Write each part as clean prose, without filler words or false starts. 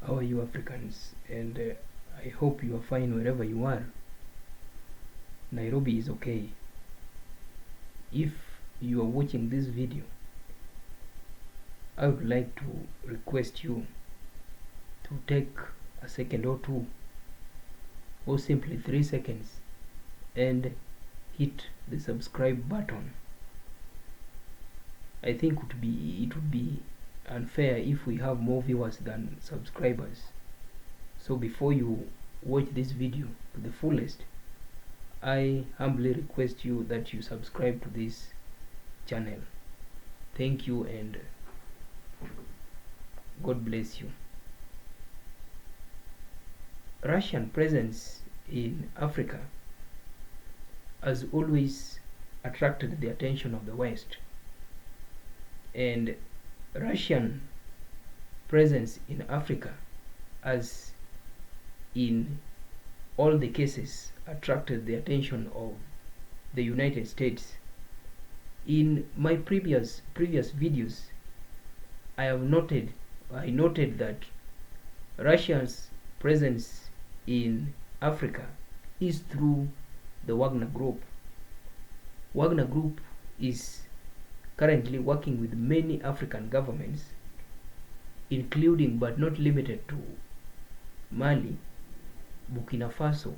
How are you, Africans? And I hope you are fine wherever you are. Nairobi is okay. If you are watching this video, I would like to request you to take a second or two, or simply 3 seconds, and hit the subscribe button. I think it would be unfair if we have more viewers than subscribers. So before you watch this video to the fullest, I humbly request you that you subscribe to this channel. Thank you and God bless you. Russian presence in Africa has always attracted the attention of the West, and Russian presence in Africa has in all the cases attracted the attention of the United States. In my previous videos, I noted that Russia's presence in Africa is through the Wagner Group. Wagner Group is currently working with many African governments, including but not limited to Mali, Burkina Faso,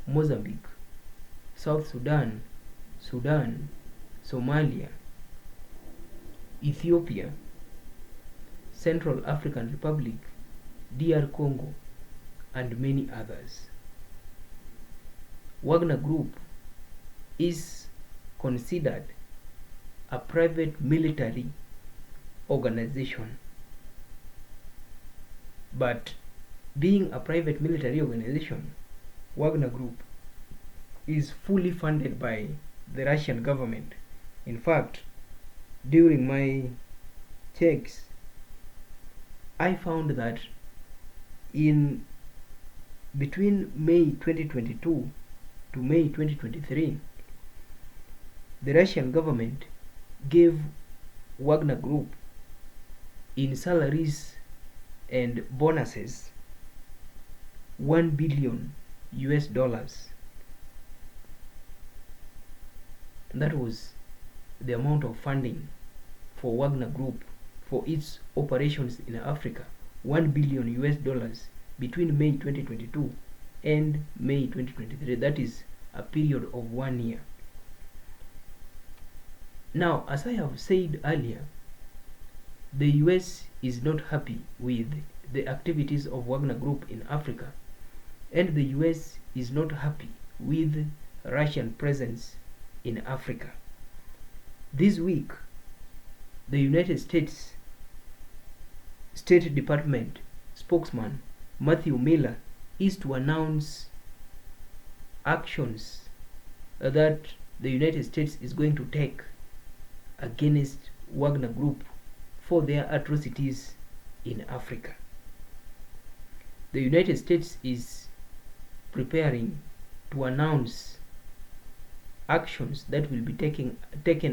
Mozambique, South Sudan, Somalia, Ethiopia, Central African Republic, DR Congo, and many others. Wagner Group is considered a private military organization, but being a private military organization, Wagner Group is fully funded by the Russian government. In fact, during my checks, I found that in between May 2022 to May 2023, the Russian government gave Wagner Group in salaries and bonuses $1 billion. That was the amount of funding for Wagner Group for its operations in Africa. $1 billion between May 2022 and May 2023. That is a period of 1 year. Now, as I have said earlier, the US is not happy with the activities of Wagner Group in Africa, and the US is not happy with Russian presence in Africa. This week, the United States State Department spokesman Matthew Miller is to announce actions that the United States is going to take against Wagner Group for their atrocities in Africa. The United States is preparing to announce actions that will be taken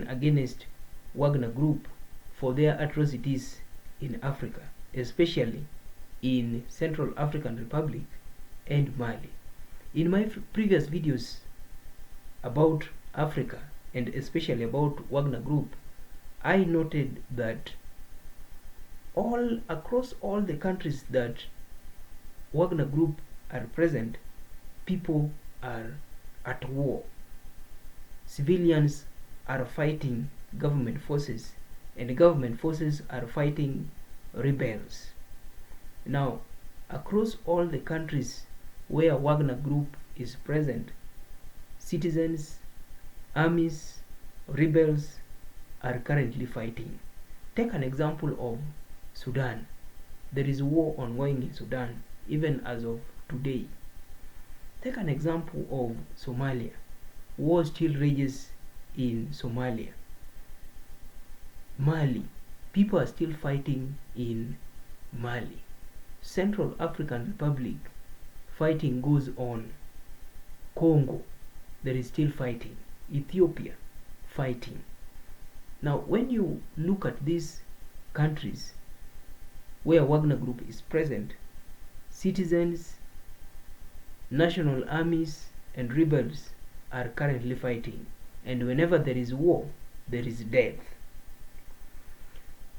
against Wagner Group for their atrocities in Africa, especially in Central African Republic and Mali. In my previous videos about Africa and especially about Wagner Group, I noted that all across all the countries that Wagner Group are present, people are at war. Civilians are fighting government forces, and government forces are fighting rebels. Now, across all the countries where Wagner Group is present, citizens, armies, rebels are currently fighting. Take an example of Sudan. There is war ongoing in Sudan, even as of today. Take an example of Somalia. War still rages in Somalia. Mali. People are still fighting in Mali. Central African Republic. Fighting goes on. Congo. There is still fighting. Ethiopia. Fighting. Now, when you look at these countries where Wagner Group is present, citizens, national armies, and rebels are currently fighting. And whenever there is war, there is death.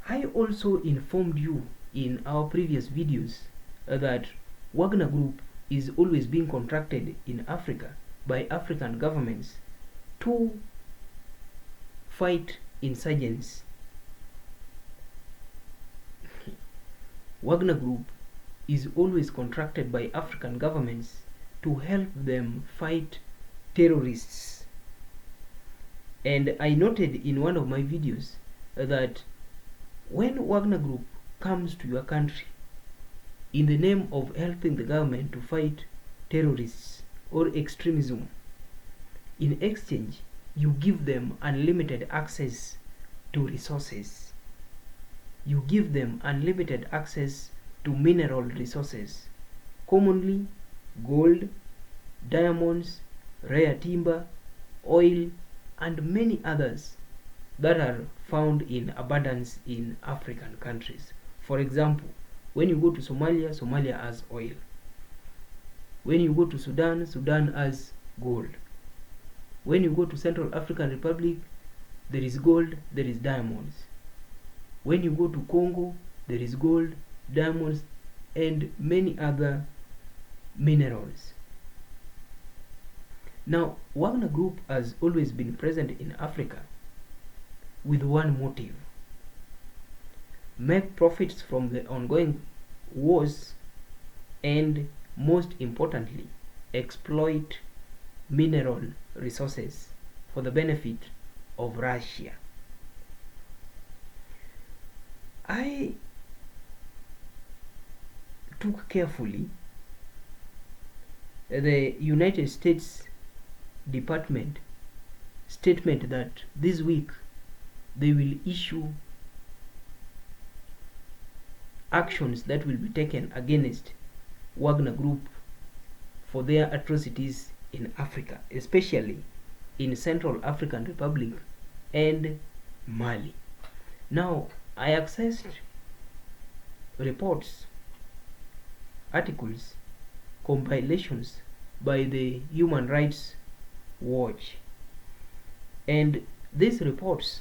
I also informed you in our previous videos that Wagner Group is always being contracted in Africa by African governments to fight insurgents. Wagner Group is always contracted by African governments to help them fight terrorists. And I noted in one of my videos that when Wagner Group comes to your country in the name of helping the government to fight terrorists or extremism, in exchange you give them unlimited access to resources. You give them unlimited access to mineral resources, commonly gold, diamonds, rare timber, oil, and many others that are found in abundance in African countries. For example, when you go to Somalia, Somalia has oil. When you go to Sudan, Sudan has gold. When you go to Central African Republic, there is gold, there is diamonds. When you go to Congo, there is gold, diamonds, and many other minerals. Now, Wagner Group has always been present in Africa with one motive: make profits from the ongoing wars, and most importantly, exploit mineral resources for the benefit of Russia. I took carefully the United States Department statement that this week they will issue actions that will be taken against Wagner Group for their atrocities in Africa, especially in Central African Republic and Mali. Now, I accessed reports, articles, compilations by the Human Rights Watch, and these reports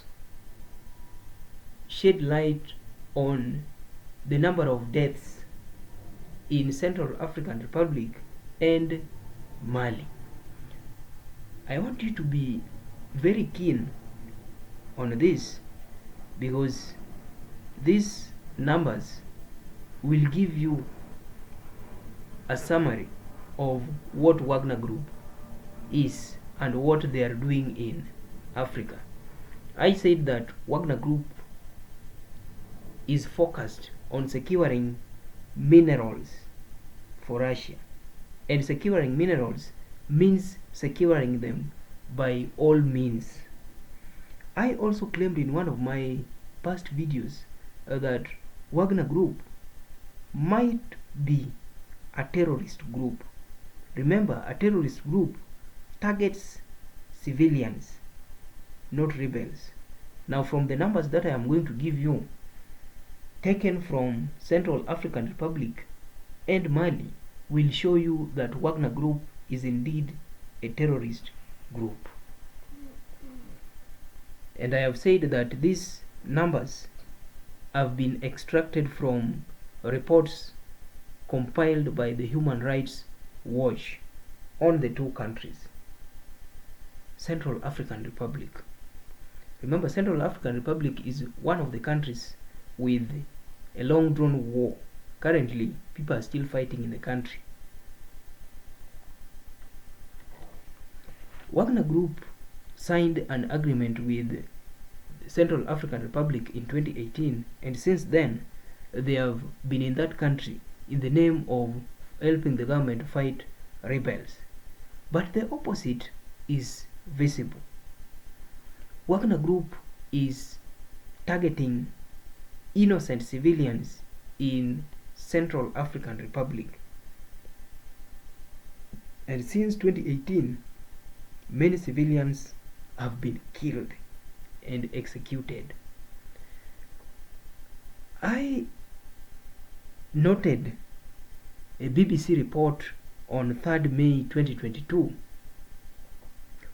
shed light on the number of deaths in Central African Republic and Mali. I want you to be very keen on this, because these numbers will give you a summary of what Wagner Group is and what they are doing in Africa. I said that Wagner Group is focused on securing minerals for Russia, and securing minerals means securing them by all means. I also claimed in one of my past videos that Wagner Group might be a terrorist group. Remember, a terrorist group targets civilians, not rebels. Now, from the numbers that I am going to give you, taken from Central African Republic and Mali, will show you that Wagner Group is indeed a terrorist group. And I have said that these numbers have been extracted from reports compiled by the Human Rights Watch on the two countries. Central African Republic. Remember, Central African Republic is one of the countries with a long drawn war. Currently, people are still fighting in the country. Wagner Group signed an agreement with Central African Republic in 2018, and since then they have been in that country in the name of helping the government fight rebels. But the opposite is visible. Wagner Group is targeting innocent civilians in Central African Republic. And since 2018, many civilians have been killed and executed. I noted a BBC report on 3rd May 2022,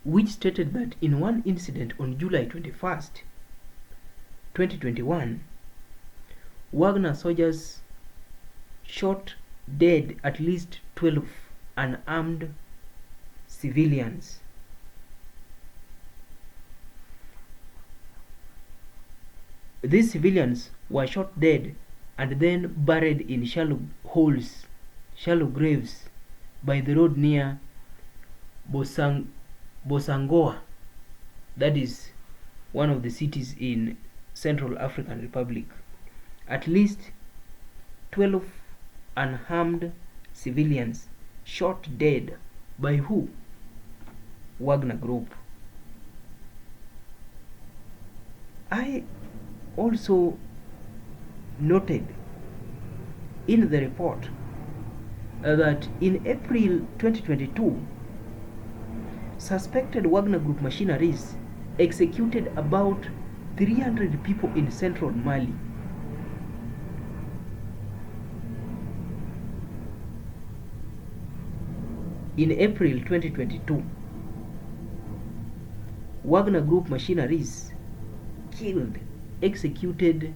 which stated that in one incident on July 21st, 2021, Wagner soldiers shot dead at least 12 unarmed civilians. These civilians were shot dead and then buried in shallow graves by the road near Bosangoa, that is one of the cities in Central African Republic. At least 12 unharmed civilians shot dead by who? Wagner Group. I also noted in the report that in April 2022, suspected Wagner Group machineries executed about 300 people in central Mali. In April 2022, Wagner Group machineries executed,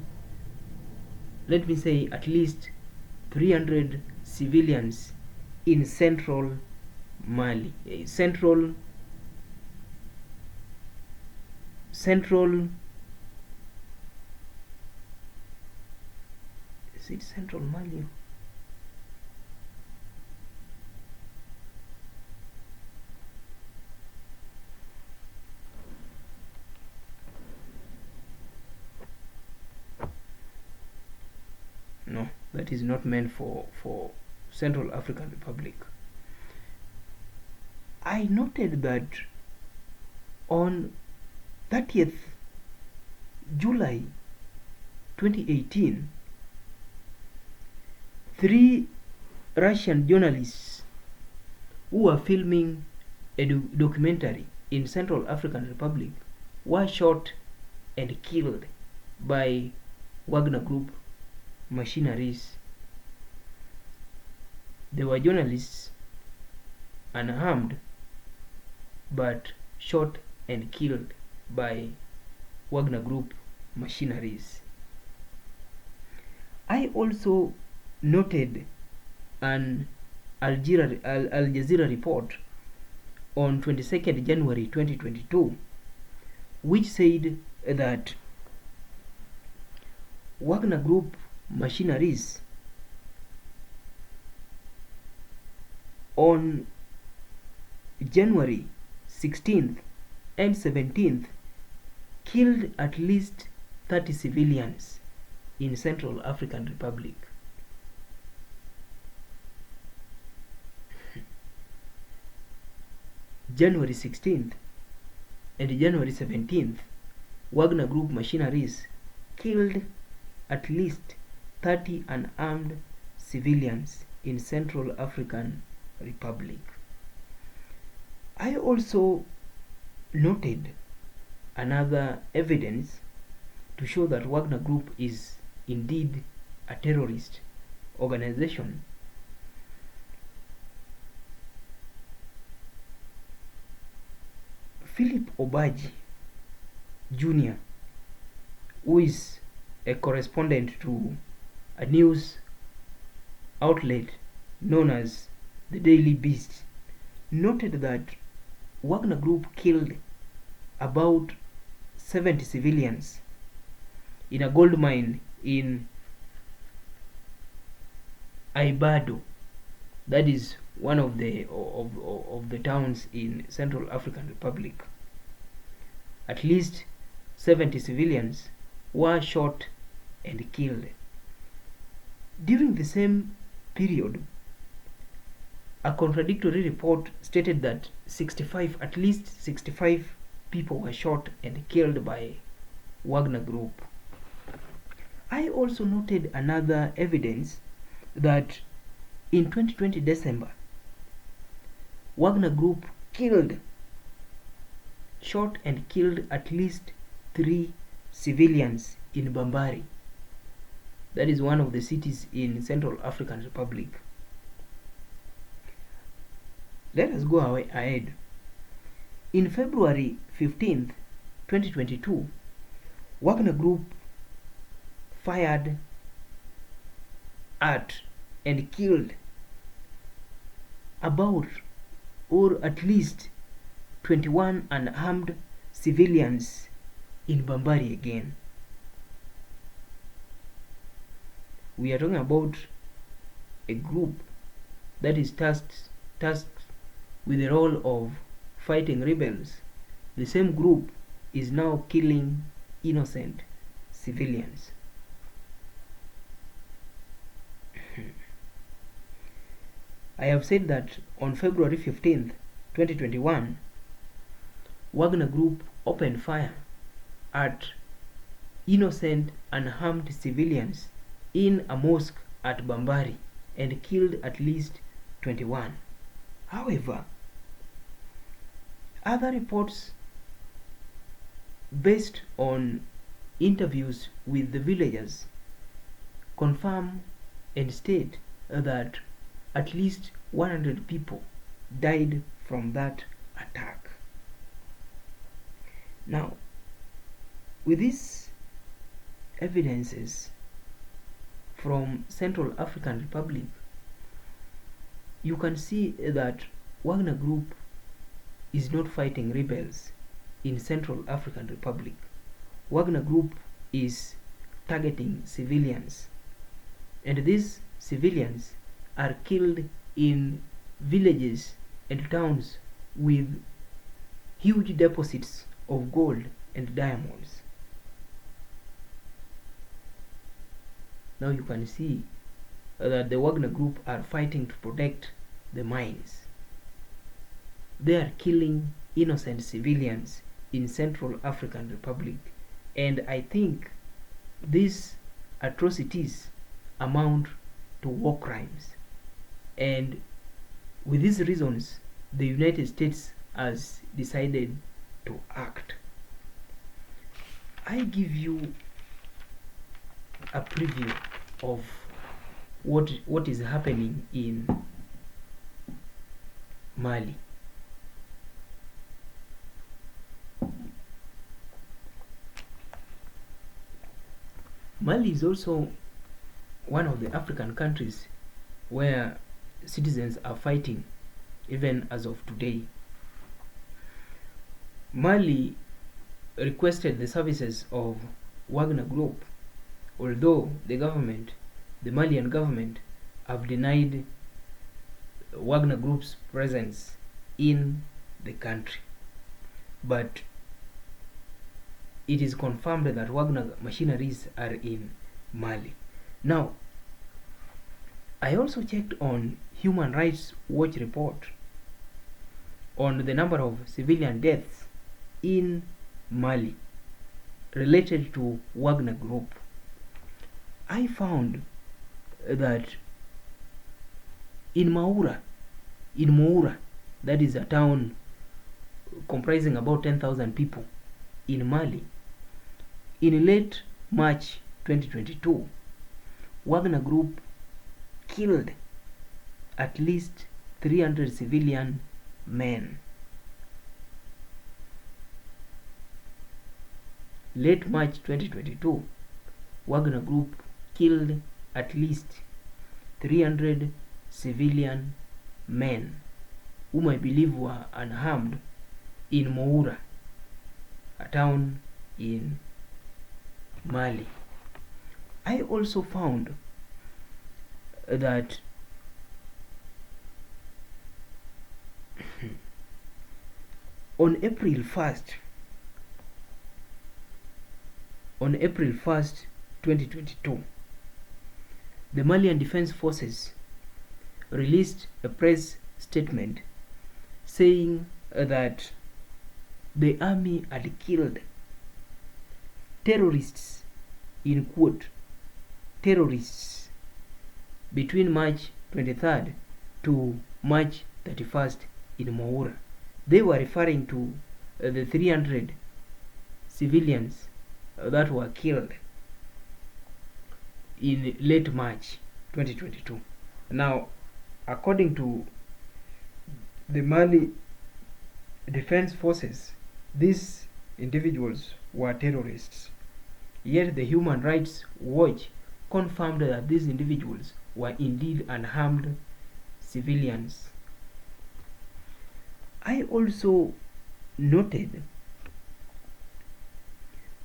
let me say, at least 300 civilians in central Mali. Central is it central Mali? No, that is not meant for Central African Republic. I noted that on 30th July 2018, 3 Russian journalists who were filming a documentary in Central African Republic were shot and killed by Wagner Group machineries. They were journalists, unarmed, but shot and killed by Wagner Group machineries. I also noted an Al Jazeera report on 22nd January 2022, which said that Wagner Group machineries on January 16th and 17th killed at least 30 civilians in Central African Republic. January 16th and January 17th, Wagner Group machineries killed at least 30 unarmed civilians in Central African Republic. I also noted another evidence to show that Wagner Group is indeed a terrorist organization. Philip Obaji Jr., who is a correspondent to a news outlet known as the Daily Beast, noted that Wagner Group killed about 70 civilians in a gold mine in Aigbado, that is one of the towns in Central African Republic. At least 70 civilians were shot and killed. During the same period, a contradictory report stated that at least 65 people were shot and killed by Wagner Group. I also noted another evidence that in 2020 December, Wagner Group shot and killed at least 3 civilians in Bambari. That is one of the cities in Central African Republic. Let us go ahead. In February 15th, 2022, Wagner Group fired at and killed about or at least 21 unarmed civilians in Bambari again. We are talking about a group that is tasked with the role of fighting rebels. The same group is now killing innocent civilians. I have said that on February 15th, 2021, Wagner Group opened fire at innocent unarmed civilians in a mosque at Bambari and killed at least 21. However, other reports based on interviews with the villagers confirm and state that at least 100 people died from that attack. Now, with these evidences from Central African Republic, you can see that Wagner Group is not fighting rebels in Central African Republic. Wagner Group is targeting civilians, and these civilians are killed in villages and towns with huge deposits of gold and diamonds. Now you can see that the Wagner Group are fighting to protect the mines. They are killing innocent civilians in Central African Republic, and I think these atrocities amount to war crimes. And with these reasons, the United States has decided to act. I give you a preview of what is happening in Mali. Mali is also one of the African countries where citizens are fighting even as of today. Mali requested the services of Wagner Group, although the Malian government, have denied Wagner Group's presence in the country. But it is confirmed that Wagner machineries are in Mali. Now, I also checked on Human Rights Watch report on the number of civilian deaths in Mali related to Wagner Group. I found that in Moura, that is a town comprising about 10,000 people in Mali, in late March 2022, Wagner Group killed at least 300 civilian men. Late March 2022, Wagner Group killed at least 300 civilian men whom I believe were unharmed in Moura, a town in Mali. I also found that on April 1st, 2022, the Malian Defense Forces released a press statement saying that the army had killed terrorists, in quote, terrorists, between March 23rd to March 31st in Moura. They were referring to the 300 civilians that were killed in late March 2022. Now, according to the Mali Defense Forces, these individuals were terrorists. Yet the Human Rights Watch confirmed that these individuals were indeed unharmed civilians. I also noted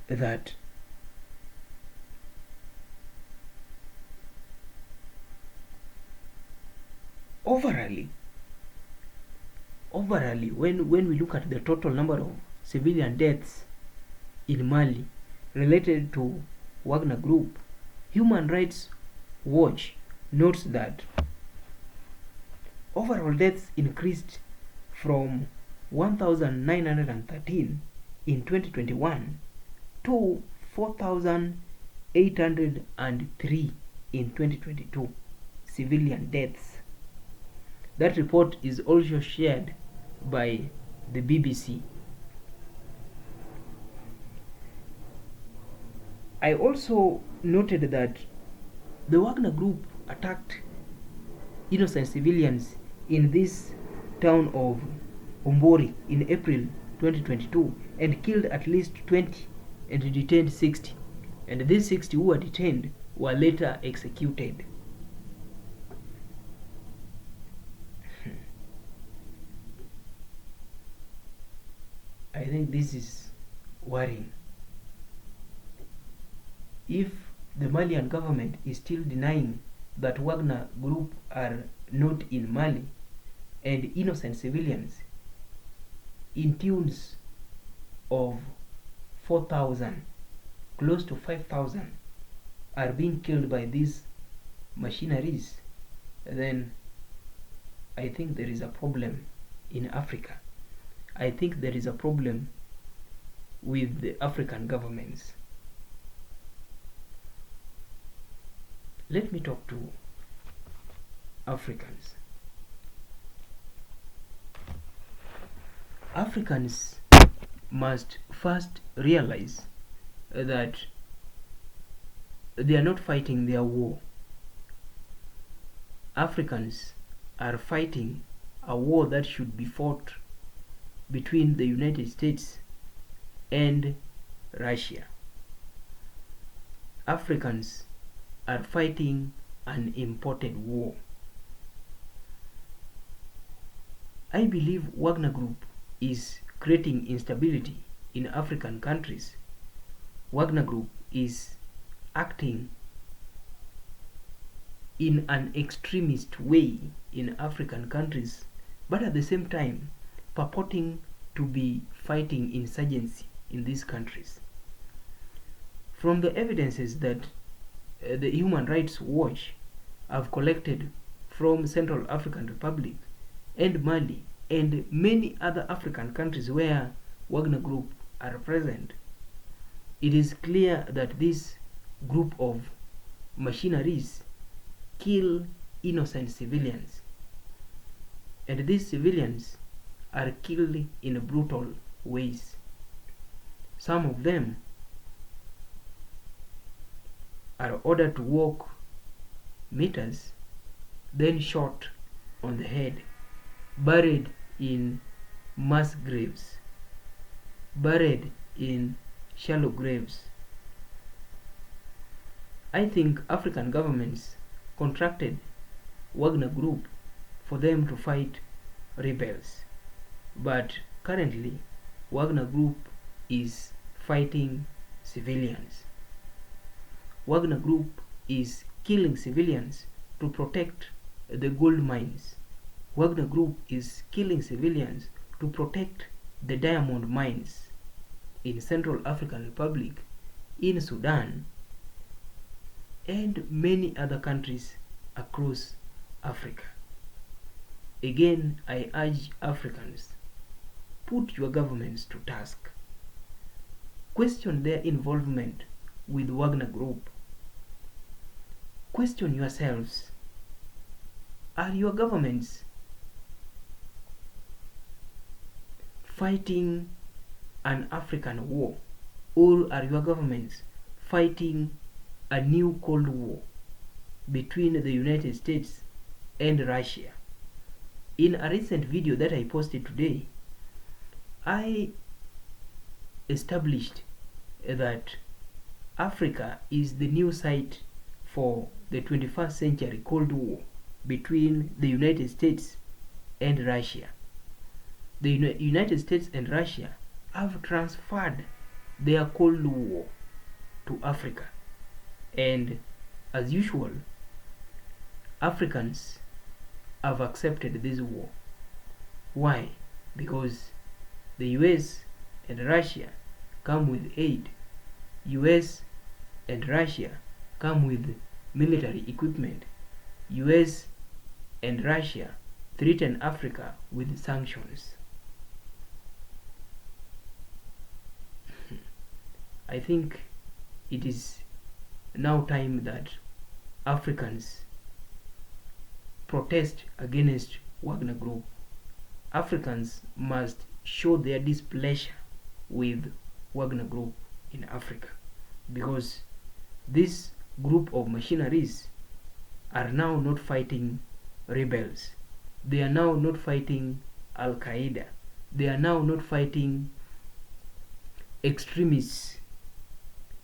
that overall, when we look at the total number of civilian deaths in Mali related to Wagner Group, Human Rights Watch notes that overall deaths increased from 1,913 in 2021 to 4,803 in 2022 civilian deaths. That report is also shared by the BBC. I also noted that the Wagner Group attacked innocent civilians in this town of Ombori in April 2022 and killed at least 20 and detained 60. And these 60 who were detained were later executed. I think this is worrying. If the Malian government is still denying that Wagner Group are not in Mali and innocent civilians in tunes of 4,000, close to 5,000 are being killed by these machineries, then I think there is a problem in Africa. I think there is a problem with the African governments. Let me talk to Africans. Africans must first realize that they are not fighting their war. Africans are fighting a war that should be fought between the United States and Russia. Africans are fighting an imported war. I believe Wagner Group is creating instability in African countries. Wagner Group is acting in an extremist way in African countries, but at the same time purporting to be fighting insurgency in these countries. From the evidences that the Human Rights Watch have collected from Central African Republic and Mali and many other African countries where Wagner Group are present, it is clear that this group of machineries kill innocent civilians, and these civilians are killed in brutal ways. Some of them are ordered to walk meters, then shot on the head, buried in mass graves, buried in shallow graves. I think African governments contracted Wagner Group for them to fight rebels, but currently Wagner Group is fighting civilians. Wagner Group is killing civilians to protect the gold mines. Wagner Group is killing civilians to protect the diamond mines in Central African Republic, in Sudan, and many other countries across Africa. Again, I urge Africans, put your governments to task. Question their involvement with Wagner Group. Question yourselves, are your governments fighting an African war, or are your governments fighting a new Cold War between the United States and Russia? In a recent video that I posted today, I established that Africa is the new site for the 21st century Cold War between the United States and Russia. The United States and Russia have transferred their Cold War to Africa, and as usual, Africans have accepted this war. Why? Because the US and Russia come with aid. US and Russia come with military equipment. US and Russia threaten Africa with sanctions. I think it is now time that Africans protest against Wagner Group. Africans must show their displeasure with Wagner Group in Africa, because this group of machineries are now not fighting rebels. They are now not fighting Al Qaeda. They are now not fighting extremists.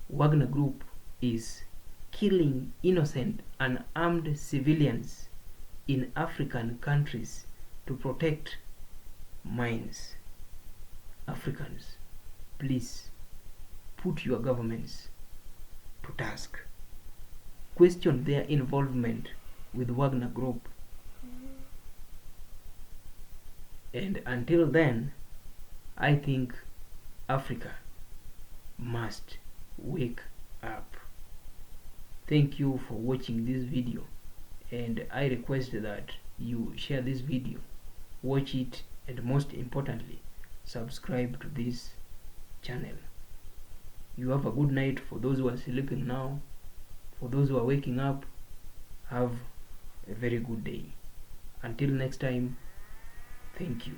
Wagner Group is killing innocent unarmed civilians in African countries to protect mines. Africans, please put your governments to task. Question their involvement with Wagner Group. And until then, I think Africa must wake up. Thank you for watching this video, and I request that you share this video, watch it, and most importantly, subscribe to this channel. You have a good night. For those who are sleeping now, for those who are waking up, have a very good day. Until next time, thank you.